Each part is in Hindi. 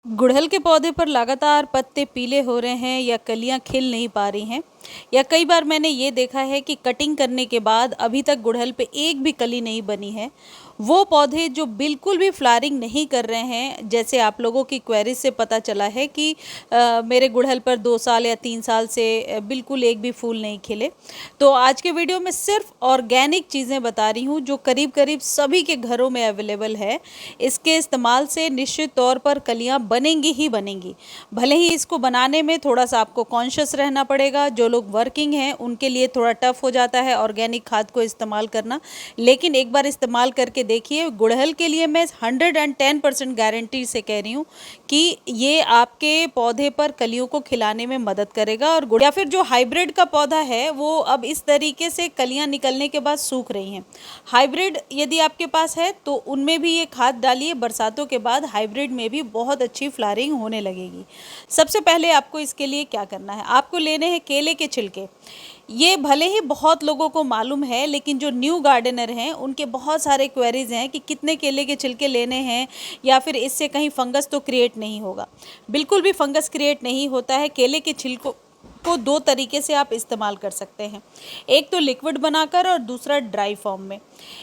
गुड़हल के पौधे पर लगातार पत्ते पीले हो रहे हैं या कलियां खिल नहीं पा रही हैं, या कई बार मैंने ये देखा है कि कटिंग करने के बाद अभी तक गुड़हल पे एक भी कली नहीं बनी है। वो पौधे जो बिल्कुल भी फ्लावरिंग नहीं कर रहे हैं, जैसे आप लोगों की क्वेरीज से पता चला है कि मेरे गुड़हल पर 2 साल या 3 साल से बिल्कुल एक भी फूल नहीं खिले। तो आज के वीडियो में सिर्फ ऑर्गेनिक चीज़ें बता रही हूँ जो करीब करीब सभी के घरों में अवेलेबल है। इसके इस्तेमाल से निश्चित तौर पर कलियाँ बनेंगी ही बनेंगी। भले ही इसको बनाने में थोड़ा सा आपको कॉन्शियस रहना पड़ेगा, जो लोग वर्किंग हैं उनके लिए थोड़ा टफ हो जाता है ऑर्गेनिक खाद को इस्तेमाल करना, लेकिन एक बार इस्तेमाल करके देखिए। गुड़हल के लिए मैं 110% गारंटी से कह रही हूँ कि ये आपके पौधे पर कलियों को खिलाने में मदद करेगा। और या फिर जो हाइब्रिड का पौधा है वो अब इस तरीके से कलियां निकलने के बाद सूख रही हैं। हाइब्रिड यदि आपके पास है तो उनमें भी ये खाद डालिए, बरसातों के बाद हाइब्रिड में भी बहुत अच्छी फ्लावरिंग होने लगेगी। सबसे पहले आपको इसके लिए क्या करना है, आपको लेने हैं केले के छिलके। ये भले ही बहुत लोगों को मालूम है, लेकिन जो न्यू गार्डनर हैं उनके बहुत सारे क्वेरीज हैं कि कितने केले के छिलके लेने हैं या फिर इससे कहीं फंगस तो क्रिएट नहीं होगा। बिल्कुल भी फंगस क्रिएट नहीं होता है। केले के छिलकों को 2 तरीके से आप इस्तेमाल कर सकते हैं, एक तो लिक्विड बनाकर और दूसरा ड्राई फॉर्म में।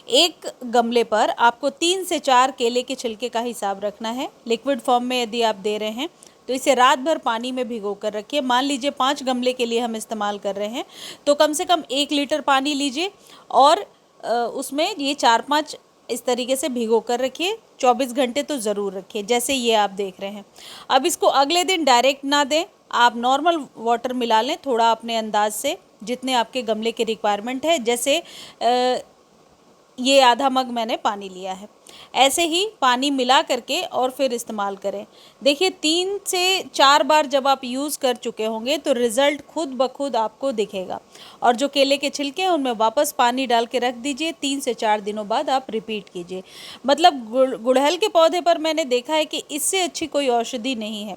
एक गमले पर आपको 3 से 4 केले के छिलके का हिसाब रखना है। लिक्विड फॉर्म में यदि आप दे रहे हैं तो इसे रात भर पानी में भिगो कर रखिए। मान लीजिए 5 गमले के लिए हम इस्तेमाल कर रहे हैं तो कम से कम 1 लीटर पानी लीजिए और उसमें ये 4-5 इस तरीके से भिगो कर रखिए। 24 घंटे तो ज़रूर रखिए, जैसे ये आप देख रहे हैं। अब इसको अगले दिन डायरेक्ट ना दें, आप नॉर्मल वाटर मिला लें थोड़ा अपने अंदाज से, जितने आपके गमले के रिक्वायरमेंट है। जैसे ये आधा मग मैंने पानी लिया है, ऐसे ही पानी मिला करके और फिर इस्तेमाल करें। देखिए 3 से 4 बार जब आप यूज़ कर चुके होंगे तो रिज़ल्ट खुद ब खुद आपको दिखेगा। और जो केले के छिलके हैं उनमें वापस पानी डाल के रख दीजिए। 3 से 4 दिनों बाद आप रिपीट कीजिए। मतलब गुड़हल के पौधे पर मैंने देखा है कि इससे अच्छी कोई औषधि नहीं है।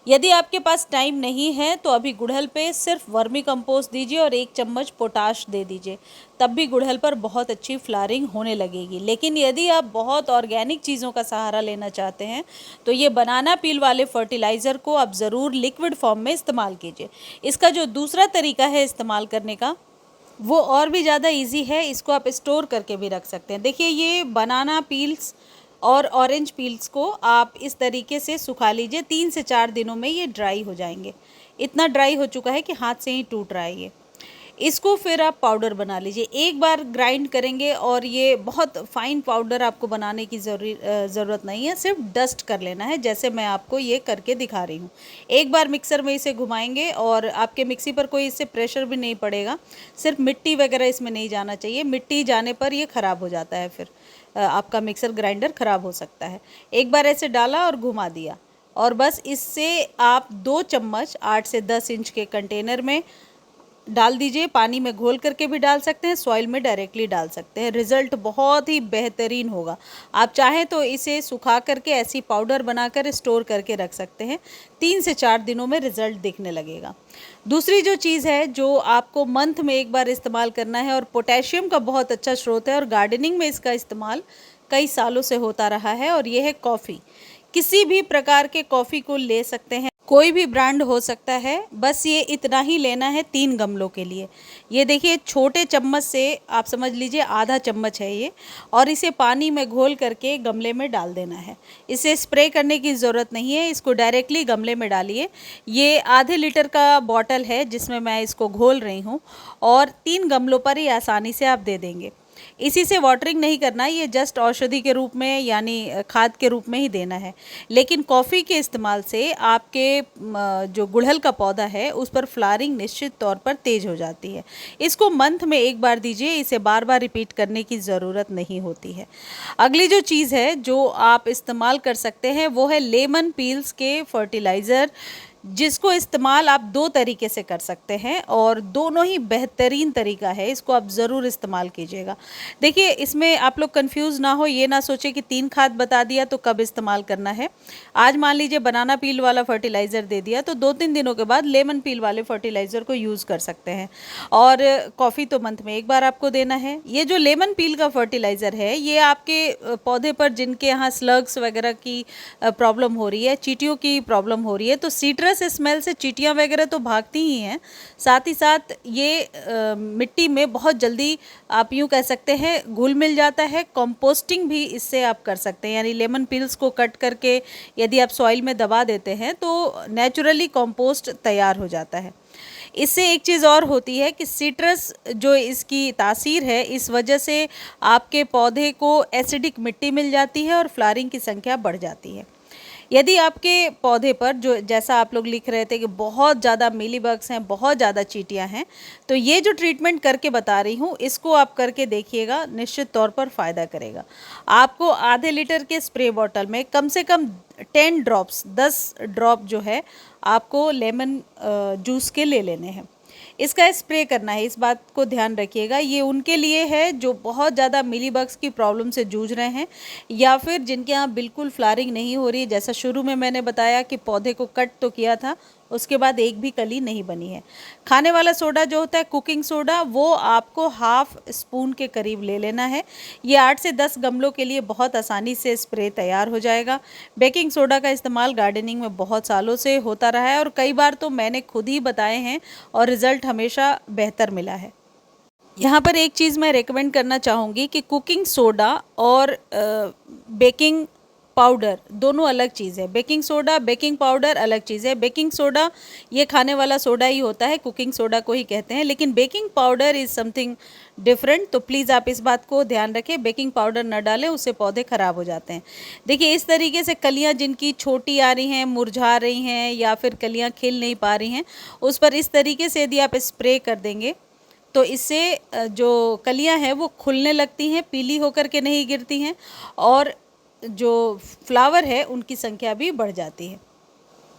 यदि आपके पास टाइम नहीं है तो अभी गुड़हल पे सिर्फ वर्मी कंपोस्ट दीजिए और 1 चम्मच पोटाश दे दीजिए, तब भी गुड़हल पर बहुत अच्छी फ्लावरिंग होने लगेगी। लेकिन यदि आप बहुत ऑर्गेनिक चीज़ों का सहारा लेना चाहते हैं तो ये बनाना पील वाले फर्टिलाइज़र को आप ज़रूर लिक्विड फॉर्म में इस्तेमाल कीजिए। इसका जो दूसरा तरीका है इस्तेमाल करने का वो और भी ज़्यादा ईजी है। इसको आप स्टोर करके भी रख सकते हैं। देखिए ये बनाना पील्स और ऑरेंज पील्स को आप इस तरीके से सुखा लीजिए। 3 से 4 दिनों में ये ड्राई हो जाएंगे। इतना ड्राई हो चुका है कि हाथ से ही टूट रहा है ये। इसको फिर आप पाउडर बना लीजिए। एक बार ग्राइंड करेंगे और ये बहुत फाइन पाउडर आपको बनाने की ज़रूरत नहीं है, सिर्फ डस्ट कर लेना है, जैसे मैं आपको ये करके दिखा रही हूँ। एक बार मिक्सर में इसे घुमाएंगे और आपके मिक्सी पर कोई इससे प्रेशर भी नहीं पड़ेगा। सिर्फ मिट्टी वगैरह इसमें नहीं जाना चाहिए, मिट्टी जाने पर ये ख़राब हो जाता है, फिर आपका मिक्सर ग्राइंडर ख़राब हो सकता है। एक बार ऐसे डाला और घुमा दिया और बस इससे आप 2 चम्मच 8 से 10 इंच के कंटेनर में डाल दीजिए। पानी में घोल करके भी डाल सकते हैं, सॉइल में डायरेक्टली डाल सकते हैं। रिज़ल्ट बहुत ही बेहतरीन होगा। आप चाहें तो इसे सुखा करके ऐसी पाउडर बनाकर स्टोर करके रख सकते हैं। 3 से 4 दिनों में रिज़ल्ट दिखने लगेगा। दूसरी जो चीज़ है जो आपको मंथ में एक बार इस्तेमाल करना है, और पोटेशियम का बहुत अच्छा स्रोत है और गार्डनिंग में इसका इस्तेमाल कई सालों से होता रहा है, और ये है कॉफ़ी। किसी भी प्रकार के कॉफ़ी को ले सकते हैं, कोई भी ब्रांड हो सकता है। बस ये इतना ही लेना है 3 गमलों के लिए। ये देखिए छोटे चम्मच से आप समझ लीजिए आधा चम्मच है ये, और इसे पानी में घोल करके गमले में डाल देना है। इसे स्प्रे करने की ज़रूरत नहीं है, इसको डायरेक्टली गमले में डालिए। ये आधे लीटर का बॉटल है जिसमें मैं इसको घोल रही हूँ, और 3 गमलों पर ही आसानी से आप दे देंगे। इसी से वाटरिंग नहीं करना, ये जस्ट औषधि के रूप में यानी खाद के रूप में ही देना है। लेकिन कॉफ़ी के इस्तेमाल से आपके जो गुड़हल का पौधा है उस पर फ्लावरिंग निश्चित तौर पर तेज़ हो जाती है। इसको मंथ में एक बार दीजिए, इसे बार बार रिपीट करने की ज़रूरत नहीं होती है। अगली जो चीज़ है जो आप इस्तेमाल कर सकते हैं वो है लेमन पील्स के फर्टिलाइज़र। जिसको इस्तेमाल आप दो तरीके से कर सकते हैं और दोनों ही बेहतरीन तरीका है, इसको आप ज़रूर इस्तेमाल कीजिएगा। देखिए, इसमें आप लोग कंफ्यूज ना हो, ये ना सोचे कि 3 खाद बता दिया तो कब इस्तेमाल करना है। आज मान लीजिए बनाना पील वाला फर्टिलाइज़र दे दिया तो 2-3 दिनों के बाद लेमन पील वाले फर्टिलाइज़र को यूज़ कर सकते हैं। और कॉफ़ी तो मंथ में एक बार आपको देना है। ये जो लेमन पील का फर्टिलाइज़र है, ये आपके पौधे पर जिनके यहाँ स्लग्स वगैरह की प्रॉब्लम हो रही है, चींटियों की प्रॉब्लम हो रही है, तो सीट्रस स्मेल से चींटियाँ वगैरह तो भागती ही हैं, साथ ही साथ ये मिट्टी में बहुत जल्दी आप यूँ कह सकते हैं घुल मिल जाता है। कंपोस्टिंग भी इससे आप कर सकते हैं, यानी लेमन पील्स को कट करके यदि आप सॉइल में दबा देते हैं तो नेचुरली कंपोस्ट तैयार हो जाता है। इससे एक चीज़ और होती है कि सिट्रस जो इसकी तासीर है, इस वजह से आपके पौधे को एसिडिक मिट्टी मिल जाती है और फ्लावरिंग की संख्या बढ़ जाती है। यदि आपके पौधे पर जो जैसा आप लोग लिख रहे थे कि बहुत ज़्यादा मीलीबग्स हैं, बहुत ज़्यादा चींटियाँ हैं, तो ये जो ट्रीटमेंट करके बता रही हूँ इसको आप करके देखिएगा, निश्चित तौर पर फ़ायदा करेगा। आपको आधे लीटर के स्प्रे बॉटल में कम से कम 10 ड्रॉप जो है आपको लेमन जूस के ले लेने हैं। इसका स्प्रे करना है, इस बात को ध्यान रखिएगा। ये उनके लिए है जो बहुत ज़्यादा मिलीबग्स की प्रॉब्लम से जूझ रहे हैं या फिर जिनके यहाँ बिल्कुल फ्लावरिंग नहीं हो रही है। जैसा शुरू में मैंने बताया कि पौधे को कट तो किया था, उसके बाद एक भी कली नहीं बनी है। खाने वाला सोडा जो होता है, कुकिंग सोडा, वो आपको हाफ स्पून के करीब ले लेना है। ये 8 से 10 गमलों के लिए बहुत आसानी से स्प्रे तैयार हो जाएगा। बेकिंग सोडा का इस्तेमाल गार्डनिंग में बहुत सालों से होता रहा है और कई बार तो मैंने खुद ही बताए हैं और रिज़ल्ट हमेशा बेहतर मिला है। यहाँ पर एक चीज़ मैं रेकमेंड करना चाहूँगी कि कुकिंग सोडा और बेकिंग पाउडर दोनों अलग चीज़ है। बेकिंग सोडा, बेकिंग पाउडर अलग चीज़ है। बेकिंग सोडा ये खाने वाला सोडा ही होता है, कुकिंग सोडा को ही कहते हैं, लेकिन baking powder is something different. तो प्लीज़ आप इस बात को ध्यान रखें, बेकिंग पाउडर न डालें, उससे पौधे ख़राब हो जाते हैं। देखिए, इस तरीके से कलियाँ जिनकी छोटी आ रही हैं, मुरझा रही हैं या फिर कलियाँ खिल नहीं पा रही हैं, उस पर इस तरीके से यदि आप स्प्रे कर देंगे तो इससे जो कलियां हैं वो खुलने लगती हैं, पीली होकर के नहीं गिरती हैं और जो फ्लावर है उनकी संख्या भी बढ़ जाती है।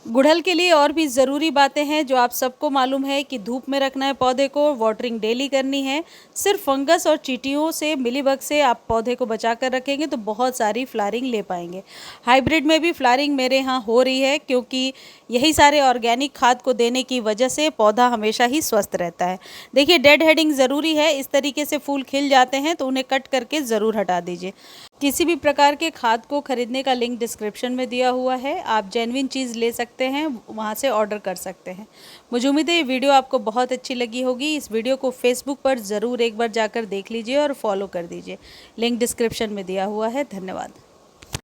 गुड़हल के लिए और भी ज़रूरी बातें हैं जो आप सबको मालूम है कि धूप में रखना है पौधे को, वाटरिंग डेली करनी है। सिर्फ फंगस और चींटियों से, मिलीबग से आप पौधे को बचा कर रखेंगे तो बहुत सारी फ्लावरिंग ले पाएंगे। हाइब्रिड में भी फ्लावरिंग मेरे यहाँ हो रही है क्योंकि यही सारे ऑर्गेनिक खाद को देने की वजह से पौधा हमेशा ही स्वस्थ रहता है। देखिए, डेड हेडिंग ज़रूरी है, इस तरीके से फूल खिल जाते हैं तो उन्हें कट करके ज़रूर हटा दीजिए। किसी भी प्रकार के खाद को खरीदने का लिंक डिस्क्रिप्शन में दिया हुआ है, आप जेन्युइन चीज़ ले सकते हैं, वहाँ से ऑर्डर कर सकते हैं। मुझे उम्मीद है ये वीडियो आपको बहुत अच्छी लगी होगी। इस वीडियो को फेसबुक पर ज़रूर एक बार जाकर देख लीजिए और फॉलो कर दीजिए, लिंक डिस्क्रिप्शन में दिया हुआ है। धन्यवाद।